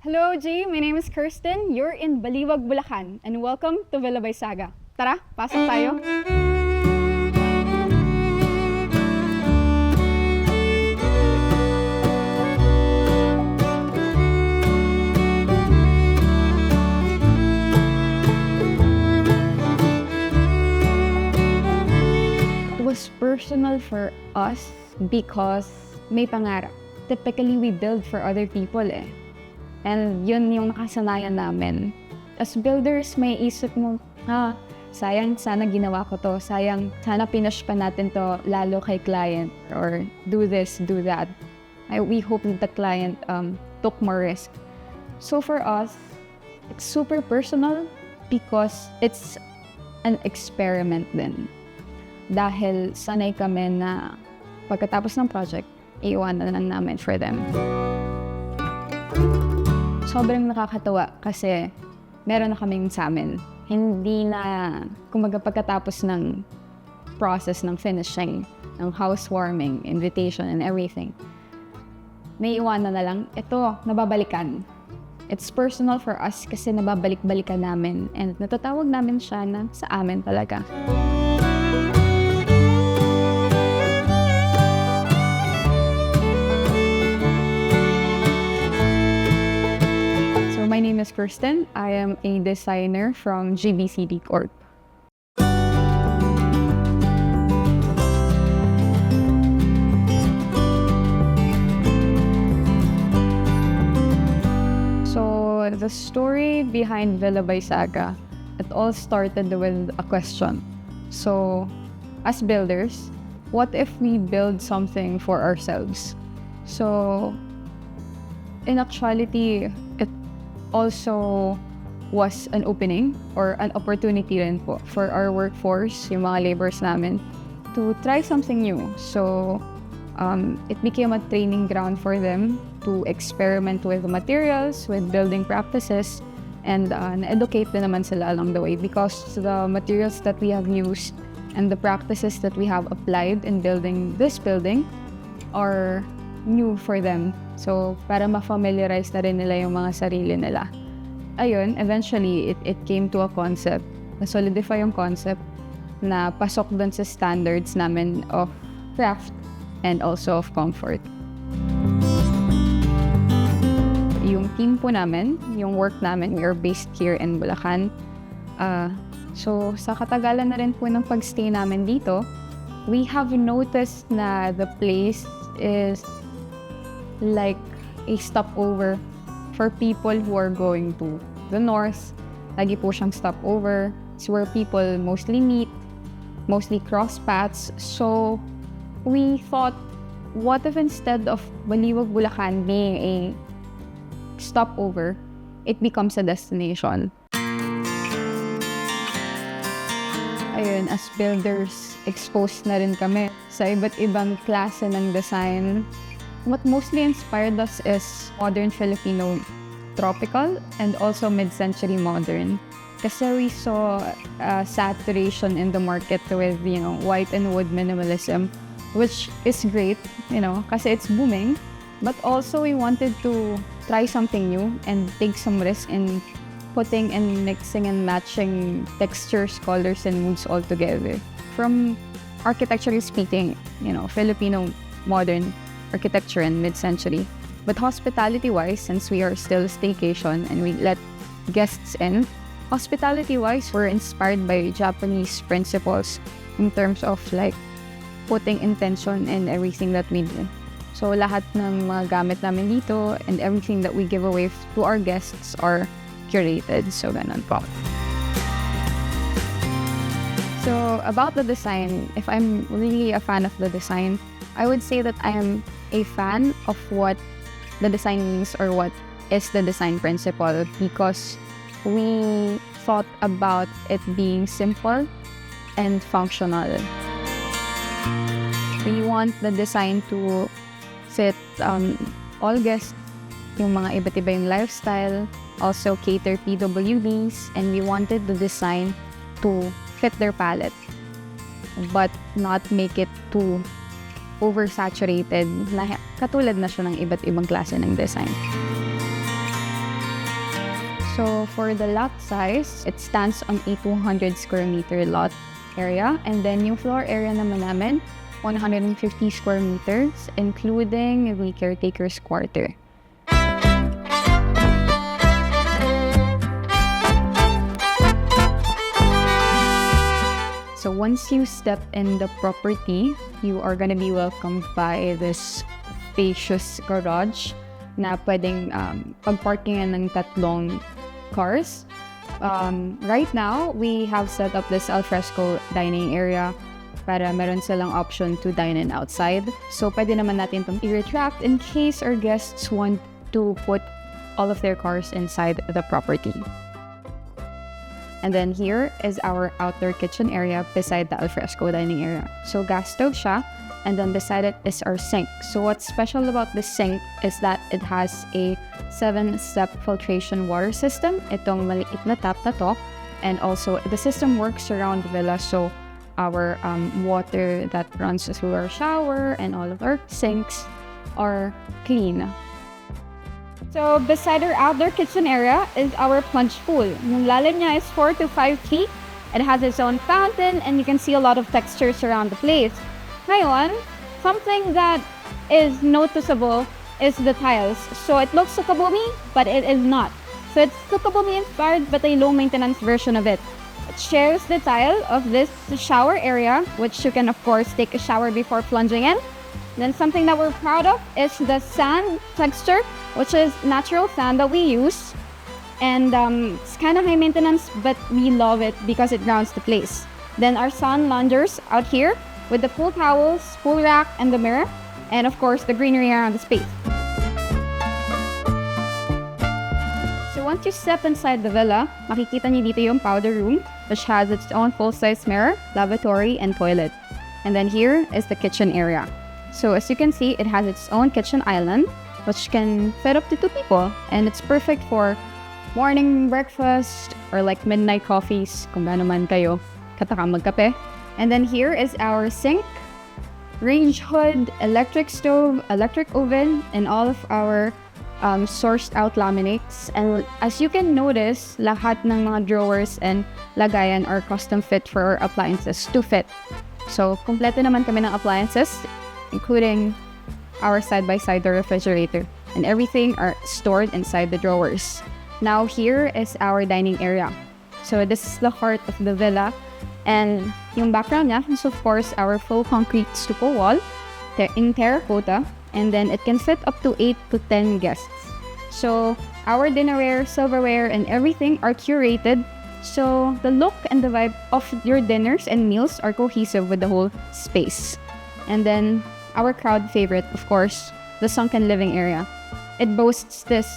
Hello, G. My name is Kirsten. You're in BALIWAG, Bulacan. And welcome to Villa by Saga. Tara, pasok tayo. It was personal for us because may pangarap. Typically, we build for other people eh. And yun yung nakasanayan namin. As builders, may isip mo, sayang sana ginawa ko to. Sayang sana pinush pa natin to lalo kay client. Or do this, do that. We hope that the client took more risk. So for us, it's super personal because it's an experiment din. Dahil sanay kami na pagkatapos ng project, iiwanan na namin for them. Sobrang nakakatawa kasi meron na kaming sa amin. Hindi na, kumbaga pagkatapos ng process ng finishing, ng housewarming, invitation, and everything, may iwanan na lang, ito, nababalikan. It's personal for us kasi nababalik-balikan namin and natatawag namin siya na sa amin talaga. My name is Kirsten. I am a designer from GBCD Corp. So the story behind Villa by Saga, it all started with a question. So as builders, what if we build something for ourselves? So in actuality, it also was an opening or an opportunity rin po for our workforce, yung mga laborers namin, to try something new. So, it became a training ground for them to experiment with materials, with building practices, and na-educate din naman sila along the way because the materials that we have used and the practices that we have applied in building this building are new for them. So, para ma-familiarize na rin nila yung mga sarili nila. Ayun, eventually, it came to a concept. Na-solidify yung concept na pasok dun sa standards namin of craft and also of comfort. Yung team po namin, yung work namin, we are based here in Bulacan. So, sa katagalan na rin po ng pagstay namin dito, we have noticed na the place is like a stopover for people who are going to the north. Lagi po siyang stopover. It's where people mostly meet, mostly cross paths. So we thought, what if instead of BALIWAG Bulacan being a stopover, it becomes a destination? Ayun, as builders, exposed na rin kami sa iba't ibang klase ng design. What mostly inspired us is modern Filipino tropical and also mid-century modern. Kasi we saw saturation in the market with, white and wood minimalism, which is great, kasi it's booming. But also we wanted to try something new and take some risk in putting and mixing and matching textures, colors, and moods all together. From architecturally speaking, Filipino modern architecture and mid-century. But hospitality-wise, since we are still staycation and we let guests in, hospitality-wise, we're inspired by Japanese principles in terms of like putting intention in everything that we do. So lahat ng mga gamit namin dito and everything that we give away to our guests are curated. So ganun po. So about the design, if I'm really a fan of the design, I would say that I am a fan of what the design means or what is the design principle because we thought about it being simple and functional. We want the design to fit all guests, yung mga iba't iba yung lifestyle, also cater PWDs, and we wanted the design to fit their palette but not make it too oversaturated na katulad na siya ng iba't ibang klase ng design. So for the lot size, it stands on a 200 square meter lot area. And then yung floor area naman namin, 150 square meters, including the caretaker's quarter. So once you step in the property, you are gonna be welcomed by this spacious garage na pwedeng pag-parkingan ng tatlong cars. Right now, we have set up this alfresco dining area para meron silang option to dine in outside. So pwede naman natin itong i-retract in case our guests want to put all of their cars inside the property. And then here is our outdoor kitchen area beside the alfresco dining area. So gas stove siya, and then beside it is our sink. So what's special about this sink is that it has a 7-step filtration water system. Itong maliit na tap na to. And also, the system works around the villa. So our water that runs through our shower and all of our sinks are clean. So beside our outdoor kitchen area is our plunge pool. Yung lalim niya is 4 to 5 feet. It has its own fountain and you can see a lot of textures around the place. Ngayon, something that is noticeable is the tiles. So it looks Sukabumi, but it is not. So it's Sukabumi inspired but a low maintenance version of it. It shares the tile of this shower area, which you can of course take a shower before plunging in. Then something that we're proud of is the sand texture, which is natural sand that we use. And it's kind of high maintenance, but we love it because it grounds the place. Then our sun loungers out here with the pool towels, pool rack, and the mirror. And of course, the greenery around the space. So once you step inside the villa, makikita niyo dito yung powder room, which has its own full-size mirror, lavatory, and toilet. And then here is the kitchen area. So as you can see, it has its own kitchen island, which can fit up to 2 people. And it's perfect for morning breakfast or like midnight coffees, kung gaano man kayo katakam magkape. And then here is our sink, range hood, electric stove, electric oven, and all of our sourced out laminates. And as you can notice, lahat ng mga drawers and lagayan are custom fit for our appliances to fit. So kompleto naman kami ng appliances, including our side-by-side refrigerator, and everything are stored inside the drawers. Now here is our dining area. So this is the heart of the villa, and yung background niya is of course our full concrete stucco wall in terracotta, and then it can fit up to 8 to 10 guests. So our dinnerware, silverware, and everything are curated, so the look and the vibe of your dinners and meals are cohesive with the whole space. And then our crowd favorite, of course, the sunken living area. It boasts this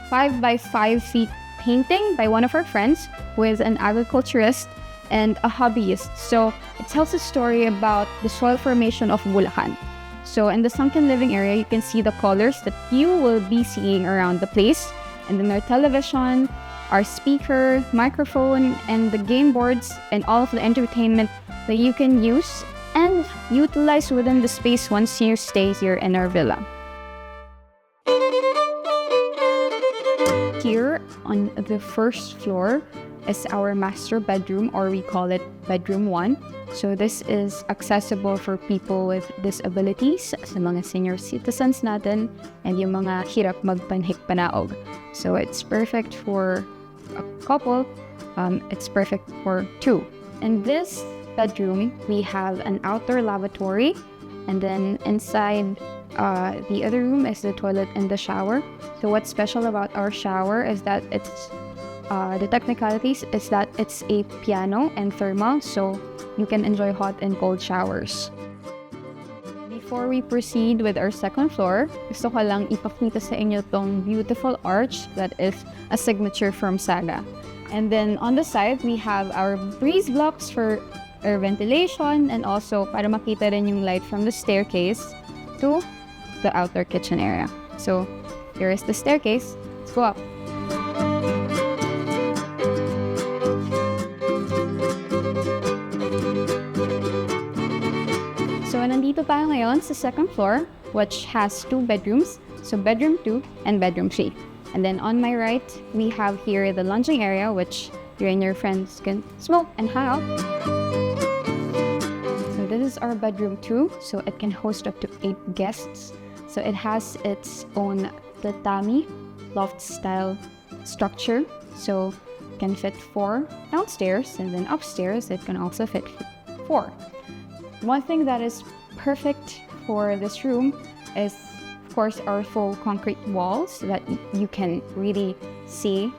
5 by 5 feet painting by one of our friends who is an agriculturist and a hobbyist. So it tells a story about the soil formation of Bulacan. So in the sunken living area, you can see the colors that you will be seeing around the place. And then our television, our speaker, microphone, and the game boards, and all of the entertainment that you can use and utilize within the space once you stay here in our villa. Here on the first floor is our master bedroom, or we call it bedroom 1. So this is accessible for people with disabilities, sa mga senior citizens natin, and yung mga hirap magpanhik-panaog. So it's perfect for a couple, it's perfect for 2. In this bedroom, we have an outdoor lavatory, and then inside the other room is the toilet and the shower. So what's special about our shower is that it's the technicalities is that it's a piano and thermal, so you can enjoy hot and cold showers. Before we proceed with our second floor, gusto ko lang ipakita sa inyo tong beautiful arch that is a signature from Saga. And then on the side, we have our breeze blocks for air ventilation, and also para makita rin yung light from the staircase to the outdoor kitchen area. So here is the staircase. Let's go up. So nandito tayo ngayon sa second floor, which has 2 bedrooms. So bedroom 2 and bedroom 3. And then on my right, we have here the lounging area, which you and your friends can smoke and hang out. So this is our bedroom too. So it can host up to 8 guests. So it has its own tatami, loft style structure. So it can fit 4 downstairs, and then upstairs it can also fit 4. One thing that is perfect for this room is, of course, our full concrete walls that you can really see.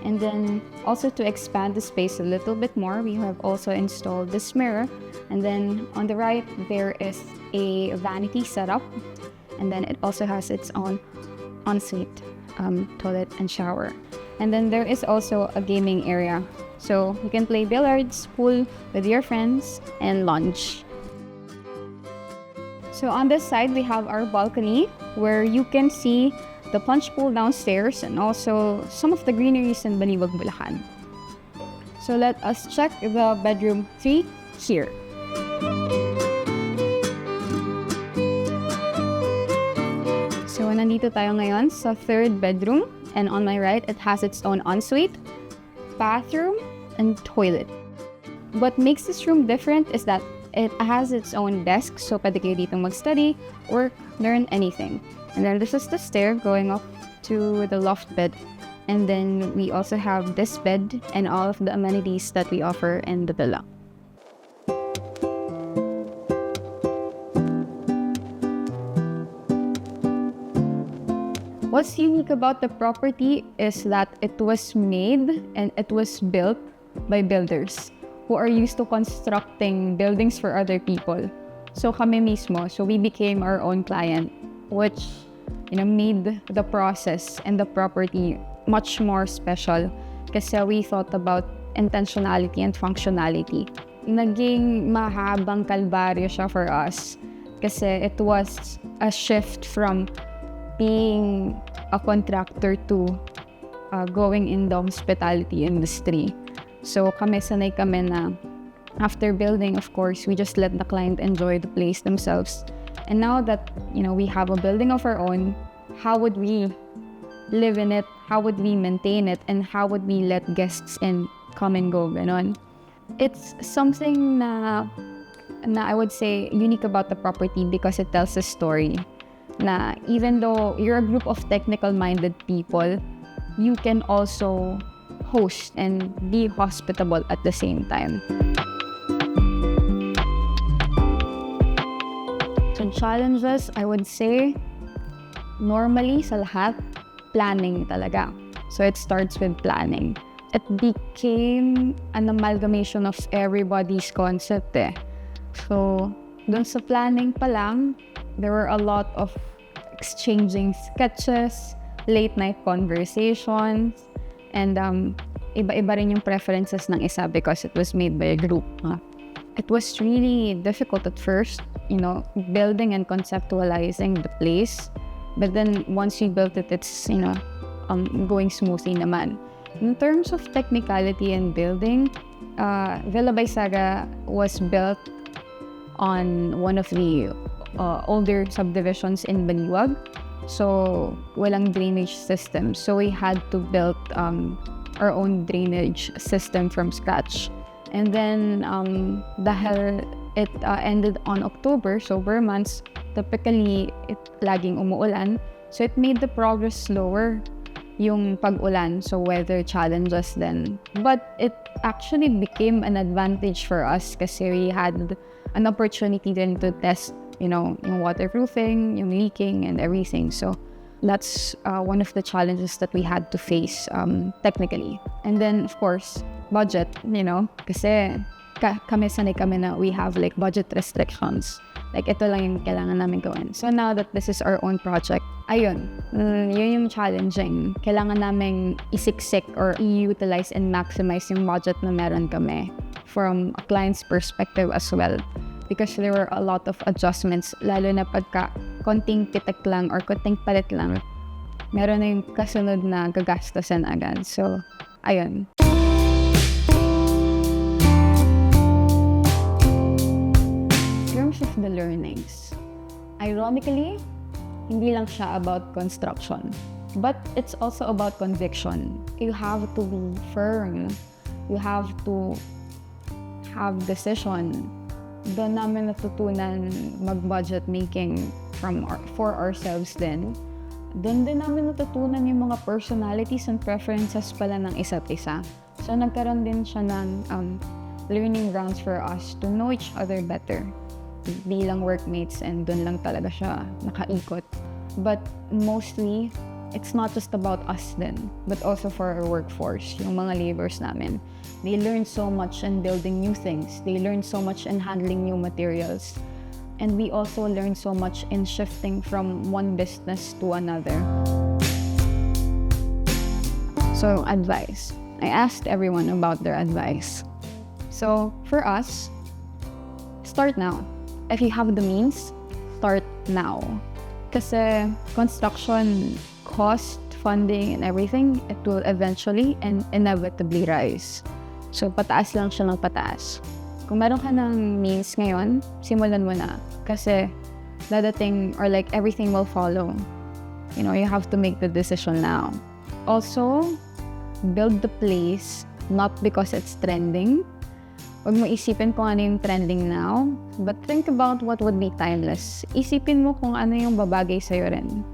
And then also to expand the space a little bit more, we have also installed this mirror. And then on the right, there is a vanity setup. And then it also has its own ensuite toilet and shower. And then there is also a gaming area. So you can play billiards, pool with your friends, and lunch. So on this side, we have our balcony where you can see the punch pool downstairs and also some of the greeneries in BALIWAG, Bulacan. So let us check the bedroom 3 here. So nandito tayo ngayon sa 3rd bedroom, and on my right, it has its own ensuite, bathroom, and toilet. What makes this room different is that it has its own desk, so pwede kayo dito mag-study, work, learn anything. And then this is the stair going up to the loft bed. And then we also have this bed and all of the amenities that we offer in the villa. What's unique about the property is that it was made and it was built by builders who are used to constructing buildings for other people. So kami mismo, so we became our own client, which made the process and the property much more special kasi we thought about intentionality and functionality. Naging mahabang kalbaryo siya for us kasi it was a shift from being a contractor to going in the hospitality industry. So sanay kami na after building, of course, we just let the client enjoy the place themselves. And now that, we have a building of our own, how would we live in it? How would we maintain it? And how would we let guests in come and go? Ganon. It's something na I would say unique about the property because it tells a story. Na even though you're a group of technical-minded people, you can also host and be hospitable at the same time. So challenges, I would say, normally sa lahat, planning talaga. So it starts with planning. It became an amalgamation of everybody's concept eh. So dun sa planning pa lang, there were a lot of exchanging sketches, late night conversations, and iba-iba rin yung preferences ng isa because it was made by a group. It was really difficult at first, building and conceptualizing the place. But then once we built it, it's, going smoothly naman. In terms of technicality and building, Villa by Saga was built on one of the older subdivisions in BALIWAG. So walang drainage system. So we had to build our own drainage system from scratch. And then dahil it ended on October, so per months, typically it laging umuulan. So it made the progress slower yung pag-ulan, so weather challenges then. But it actually became an advantage for us kasi we had an opportunity then to test, yung waterproofing, yung leaking, and everything. So that's one of the challenges that we had to face technically. And then, of course, budget, kasi sanay kami na we have like budget restrictions. Like, ito lang yung kailangan namin gawin. So now that this is our own project, yun yung challenging. Kailangan namin isiksik or i-utilize and maximize yung budget na meron kami from a client's perspective as well. Because there were a lot of adjustments, lalo na pagka konting pitak lang or konting palit lang, meron na yung kasunod na gagastusan agad. So, ayun. In terms of the learnings, ironically, hindi lang siya about construction. But it's also about conviction. You have to be firm. You have to have decision. Doon namin natutunan mag-budget making for ourselves din. Doon din namin natutunan yung mga personalities and preferences pala ng isa't isa. So nagkaroon din siya ng learning grounds for us to know each other better bilang workmates, and doon lang talaga siya nakaikot. But mostly, it's not just about us then, but also for our workforce, yung mga laborers namin. They learn so much in building new things. They learn so much in handling new materials. And we also learn so much in shifting from one business to another. So, advice. I asked everyone about their advice. So, for us, start now. If you have the means, start now. Kasi construction cost, funding, and everything, it will eventually and inevitably rise. So, pataas lang siya ng pataas. Kung meron ka ng means ngayon, simulan mo na. Kasi dadating, or like everything will follow. You know, you have to make the decision now. Also, build the place not because it's trending. Huwag mo isipin kung ano yung trending now, but think about what would be timeless. Isipin mo kung ano yung babagay sa'yo rin.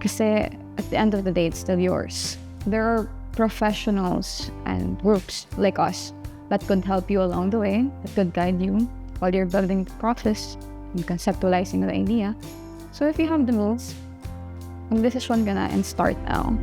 Kasi at the end of the day, it's still yours. There are professionals and groups like us that could help you along the way, that could guide you while you're building the process and conceptualizing the idea. So if you have the means, mag-decision ka na and start now.